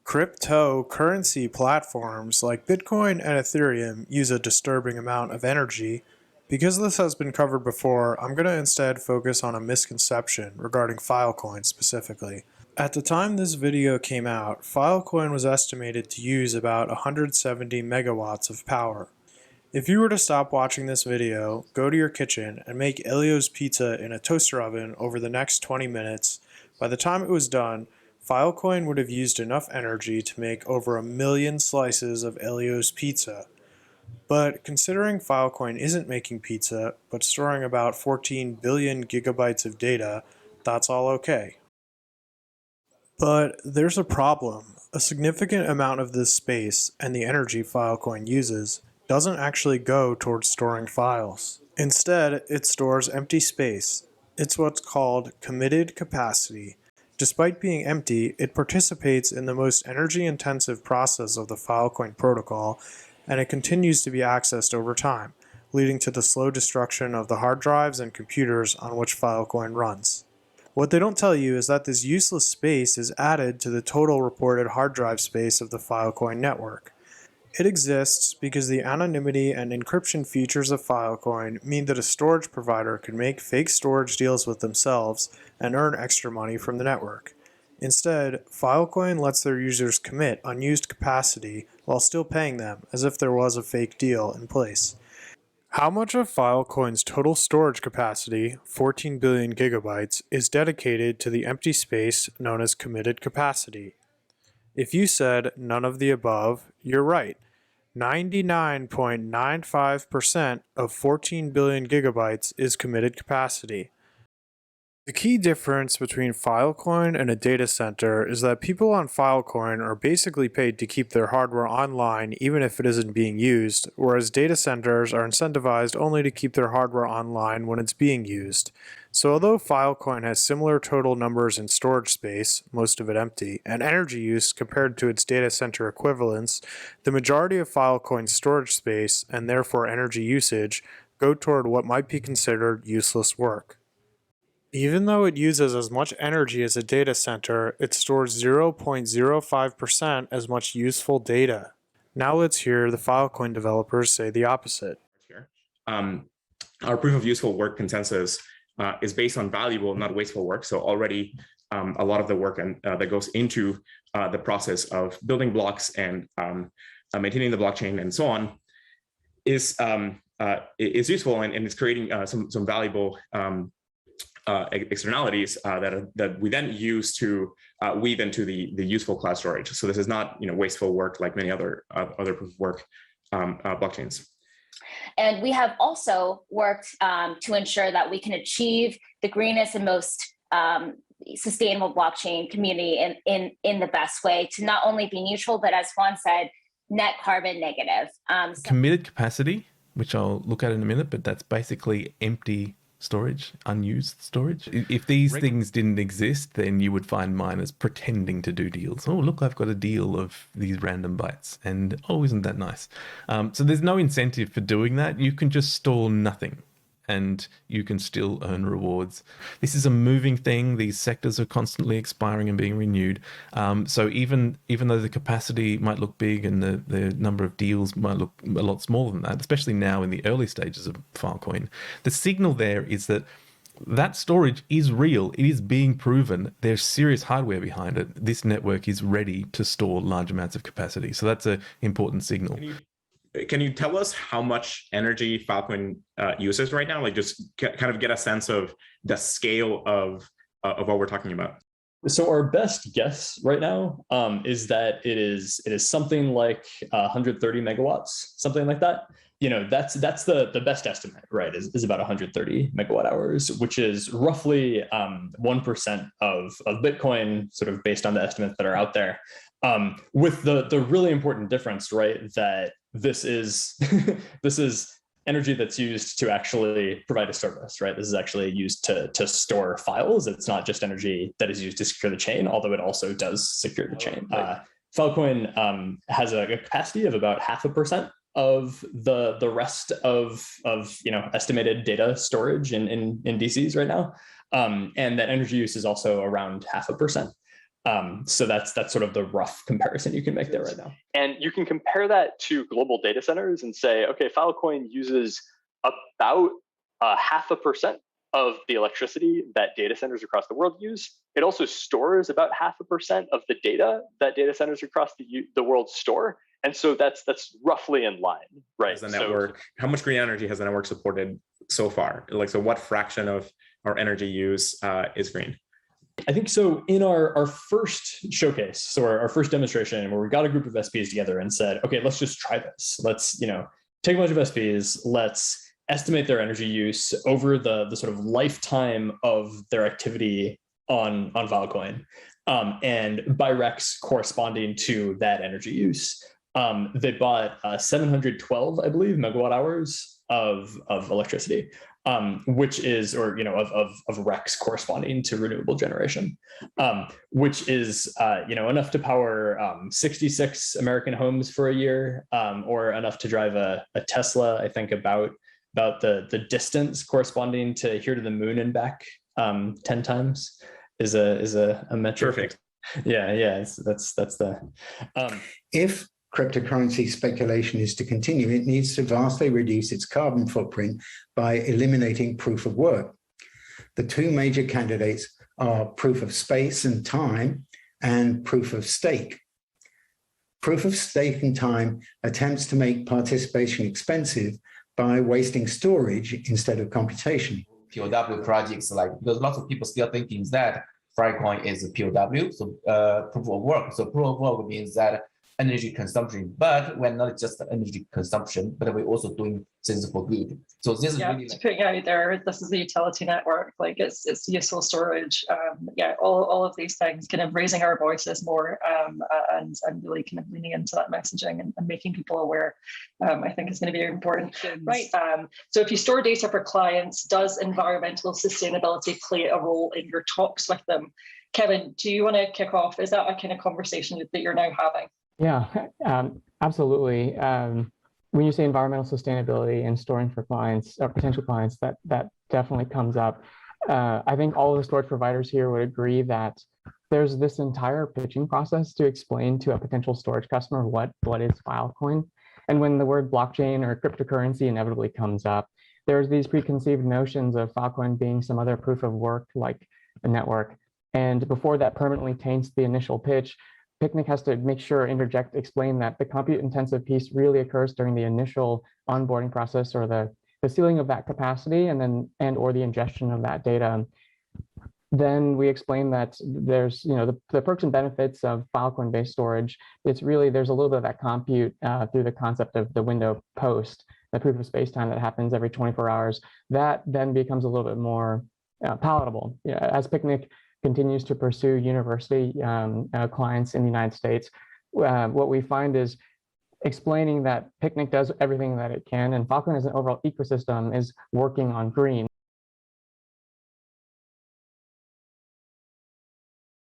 Cryptocurrency platforms like Bitcoin and Ethereum use a disturbing amount of energy. Because this has been covered before, I'm going to instead focus on a misconception regarding Filecoin specifically. At the time this video came out, Filecoin was estimated to use about 170 megawatts of power. If you were to stop watching this video, go to your kitchen, and make Elio's pizza in a toaster oven over the next 20 minutes, by the time it was done, Filecoin would have used enough energy to make over 1,000,000 slices of Elio's pizza. But considering Filecoin isn't making pizza, but storing about 14 billion gigabytes of data, that's all okay. But there's a problem. A significant amount of this space, and the energy Filecoin uses, doesn't actually go towards storing files. Instead, it stores empty space. It's what's called committed capacity. Despite being empty, it participates in the most energy-intensive process of the Filecoin protocol, and it continues to be accessed over time, leading to the slow destruction of the hard drives and computers on which Filecoin runs. What they don't tell you is that this useless space is added to the total reported hard drive space of the Filecoin network. It exists because the anonymity and encryption features of Filecoin mean that a storage provider can make fake storage deals with themselves and earn extra money from the network. Instead, Filecoin lets their users commit unused capacity while still paying them as if there was a fake deal in place. How much of Filecoin's total storage capacity, 14 billion gigabytes, is dedicated to the empty space known as committed capacity? If you said none of the above, you're right. 99.95% of 14 billion gigabytes is committed capacity. The key difference between Filecoin and a data center is that people on Filecoin are basically paid to keep their hardware online even if it isn't being used, whereas data centers are incentivized only to keep their hardware online when it's being used. So although Filecoin has similar total numbers in storage space, most of it empty, and energy use compared to its data center equivalents, the majority of Filecoin's storage space, and therefore energy usage, go toward what might be considered useless work. Even though it uses as much energy as a data center, it stores 0.05% as much useful data. Now let's hear the Filecoin developers say the opposite. Here. Our proof of useful work consensus is based on valuable, not wasteful work. So already a lot of the work that goes into the process of building blocks and maintaining the blockchain and so on is useful and is creating some valuable externalities that we then use to weave into the useful cloud storage. So this is not wasteful work like many other proof of work blockchains. And we have also worked to ensure that we can achieve the greenest and most sustainable blockchain community in the best way to not only be neutral, but as Juan said, net carbon negative. Committed capacity, which I'll look at in a minute, but that's basically empty storage, unused storage. If these things didn't exist, then you would find miners pretending to do deals. Oh, look, I've got a deal of these random bytes. And oh, isn't that nice? So there's no incentive for doing that. You can just store nothing and you can still earn rewards. This is a moving thing. These sectors are constantly expiring and being renewed. So even though the capacity might look big and the number of deals might look a lot smaller than that, especially now in the early stages of Filecoin, the signal there is that storage is real. It is being proven. There's serious hardware behind it. This network is ready to store large amounts of capacity. So that's an important signal. Can you tell us how much energy Filecoin uses right now? Like just kind of get a sense of the scale of what we're talking about. So our best guess right now is that it is something like 130 megawatts, something like that. That's the best estimate, right? Is about 130 megawatt hours, which is roughly 1% of Bitcoin, sort of based on the estimates that are out there. With the really important difference, right, that this is energy that's used to actually provide a service, right? This is actually used to store files. It's not just energy that is used to secure the chain, although it also does secure the chain. Filecoin has a capacity of about 0.5% of the rest of estimated data storage in DCs right now, and that energy use is also around 0.5%. So that's sort of the rough comparison you can make there right now. And you can compare that to global data centers and say, okay, Filecoin uses about 0.5% of the electricity that data centers across the world use. It also stores about 0.5% of the data that data centers across the world store. And so that's roughly in line, right? As a network, how much green energy has the network supported so far? Like, so what fraction of our energy use is green? I think so. In our first showcase, so our first demonstration, where we got a group of SPs together and said, okay, let's just try this. Let's take a bunch of SPs. Let's estimate their energy use over the sort of lifetime of their activity on Filecoin, and by recs corresponding to that energy use. They bought 712, I believe, megawatt hours of electricity, which is, of recs corresponding to renewable generation, which is, enough to power 66 American homes for a year, or enough to drive a Tesla, I think, about the distance corresponding to here to the moon and back 10 times is a metric. Perfect. Yeah. That's the. If cryptocurrency speculation is to continue, it needs to vastly reduce its carbon footprint by eliminating proof of work. The two major candidates are proof of space and time and proof of stake. Proof of stake and time attempts to make participation expensive by wasting storage instead of computation. POW projects, because lots of people still thinking that Filecoin is a POW, so proof of work. So proof of work means that energy consumption, but we're not just energy consumption, but we're also doing things for good. So this is really to put out there, this is a utility network, it's useful storage. All of these things, kind of raising our voices more, and really kind of leaning into that messaging and making people aware, I think is going to be important. Right. So if you store data for clients, does environmental sustainability play a role in your talks with them? Kevin, do you want to kick off? Is that a kind of conversation that you're now having? Yeah, absolutely. When you say environmental sustainability and storing for clients or potential clients, that definitely comes up. I think all of the storage providers here would agree that there's this entire pitching process to explain to a potential storage customer what is Filecoin. And when the word blockchain or cryptocurrency inevitably comes up, there's these preconceived notions of Filecoin being some other proof of work like a network. And before that permanently taints the initial pitch, Picnic has to make sure, explain that the compute intensive piece really occurs during the initial onboarding process or the sealing of that capacity and or the ingestion of that data. Then we explain that there's, the perks and benefits of Filecoin based storage. It's really, there's a little bit of that compute through the concept of the window post, the proof of space time that happens every 24 hours. That then becomes a little bit more palatable. As Picnic continues to pursue university clients in the United States, what we find is explaining that Picnic does everything that it can, and Filecoin as an overall ecosystem is working on green.